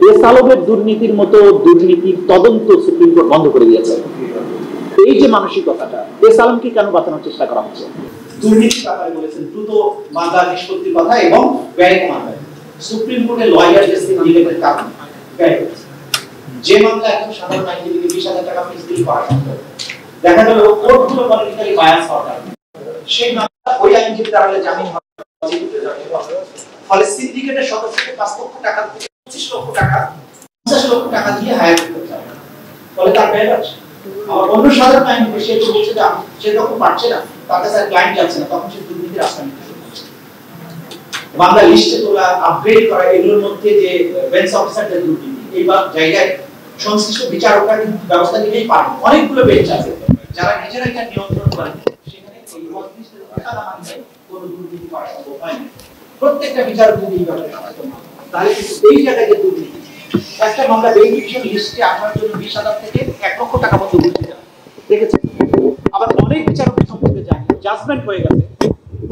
S আলমের দুর্নীতির মতো দুর্নীতির তদন্ত সুপ্রিম কোর্ট বন্ধ করে দিয়েছে। এই যে মানসিকতাটা, এস আলমকে কেন বাঁচানোর চেষ্টা করা হচ্ছে? দুর্নীতির ব্যাপারে বলেছেন, দ্রুত মামলা নিষ্পত্তির কথা এবং ব্যয় কমাতে। সুপ্রিম কোর্টের লয়ারদের সিন্ডিকেটের কারণে ব্যয় করেছে। যে মামলা একজন সাধারণ আইনজীবীকে 20,000 টাকা ফিস দিতে পারা সম্ভব, দেখা গেল কোর্টগুলো পলিটিক্যালি বায়াস হওয়ার কারণে সেই মামলা ওই আইনজীবী দ্বারা জামিন হবে। ফলে সিন্ডিকেটের সদস্যকে 5 লক্ষ টাকা থেকে 25 লক্ষ টাকা 50 লক্ষ টাকা দিয়ে হায়ার করতে হবে। ফলে তার ব্যয় বাড়ছে। আর অন্য সাধারণ আইনজীবী সে বলছে যে সে যখন পারছে না, তার কাছে ক্লায়েন্ট যাচ্ছে না, তখন সে দুর্নীতির আশ্রয় নিতে শুরু করছে। মামলা লিস্টে তোলা, আপগ্রেড করা, এগুলোর মধ্যে যে বেঞ্চ অফিসারদের দুর্নীতি, এই জায়গায় সংশ্লিষ্ট বিচারকরা কিন্তু ব্যবস্থা নিতেই পারেন। অনেকগুলো বেঞ্চ আছে যারা নিজেরা এটা নিয়ন্ত্রণ করেন, সেখানে এই সংশ্লিষ্ট টাকা না মানলে কোনো দুর্নীতি করা সম্ভব হয় না। প্রত্যেকটা বিচারক যদি এই ব্যাপারে সচেতন হয়, তাহলে এই জায়গায় যে দুর্নীতি, একটা মামলা বেনিফিশিয়াল লিস্টে আসার জন্য 20,000 থেকে 1 লক্ষ টাকা পর্যন্ত ঘুষ দিতে হয়, দেখেছেন? আবার অনেক বিচারক সম্পর্কে জানি জাজমেন্ট হয়ে গেছে,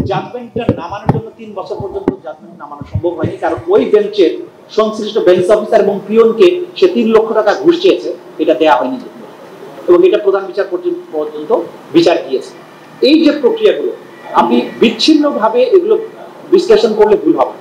জাজমেন্টটা নামানোর জন্য 3 বছর পর্যন্ত জাজমেন্ট নামানো সম্ভব হয়নি, কারণ ওই বেঞ্চের সংশ্লিষ্ট বেঞ্চ অফিসার এবং পিয়নকে সে 3 লক্ষ টাকা ঘুষ চেয়েছে, এটা দেয়া হয়নি এবং এটা প্রধান বিচার পর্যন্ত বিচার গিয়েছে। এই যে প্রক্রিয়াগুলো, আপনি বিচ্ছিন্নভাবে এগুলো বিশ্লেষণ করলে ভুল হবে।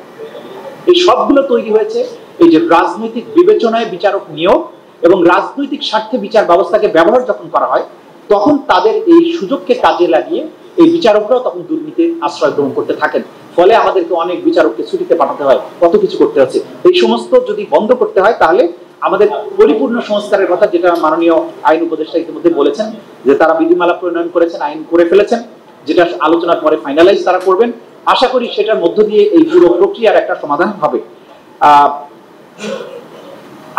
এই সবগুলো তৈরি হয়েছে এই যে রাজনৈতিক বিবেচনায় বিচারক নিয়োগ এবং রাজনৈতিক স্বার্থে বিচার ব্যবস্থাকে ব্যবহার যখন করা হয়, তখন তাদের এই সুযোগকে কাজে লাগিয়ে এই বিচারকরাও তখন দুর্নীতির আশ্রয় গ্রহণ করতে থাকেন। ফলে আমাদেরকে অনেক বিচারককে ছুটিতে পাঠাতে হয়, কত কিছু করতে হচ্ছে। এই সমস্ত যদি বন্ধ করতে হয়, তাহলে আমাদের পরিপূর্ণ সংস্কারের কথা, যেটা মাননীয় আইন উপদেষ্টা ইতিমধ্যে বলেছেন যে তারা বিধিমালা প্রণয়ন করেছেন, আইন করে ফেলেছেন, যেটা আলোচনার পরে ফাইনালাইজ তারা করবেন। আশা করি সেটার মধ্য দিয়ে এই পুরো প্রক্রিয়ার একটা সমাধান হবে।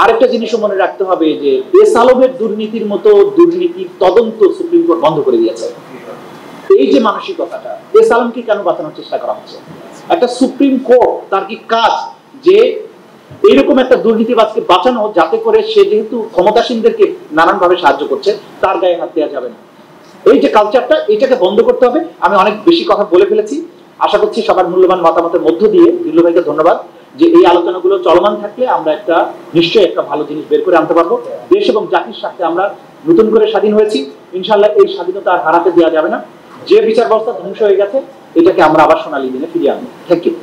আরেকটা জিনিসও মনে রাখতে হবে যে এস আলমের দুর্নীতির মতো দুর্নীতির তদন্ত সুপ্রিম কোর্ট বন্ধ করে দিয়েছে। এই যে মানসিকতাটা, এস আলমকে কেন বাঁচানোর চেষ্টা করা হচ্ছে? একটা সুপ্রিম কোর্ট তার কি কাজ যে এইরকম একটা দুর্নীতিবাজকে বাঁচানো, যাতে করে সে যেহেতু ক্ষমতাসীনদেরকে নানানভাবে সাহায্য করছে, তার গায়ে হাত দেওয়া যাবে না। এই যে কালচারটা, এটাকে বন্ধ করতে হবে। আমি অনেক বেশি কথা বলে ফেলেছি। আশা করছি সবার মূল্যবান মতামতের মধ্য দিয়ে দিল্লু ভাইকে ধন্যবাদ যে এই আলোচনাগুলো চলমান থাকলে আমরা নিশ্চয়ই একটা ভালো জিনিস বের করে আনতে পারবো। দেশ এবং জাতির স্বার্থে আমরা নতুন করে স্বাধীন হয়েছি, ইনশাআল্লাহ এই স্বাধীনতা আর হারাতে দেওয়া যাবে না। যে বিচার ব্যবস্থা ধ্বংস হয়ে গেছে, এটাকে আমরা আবার সোনালী দিনে ফিরিয়ে আনবো। Thank you.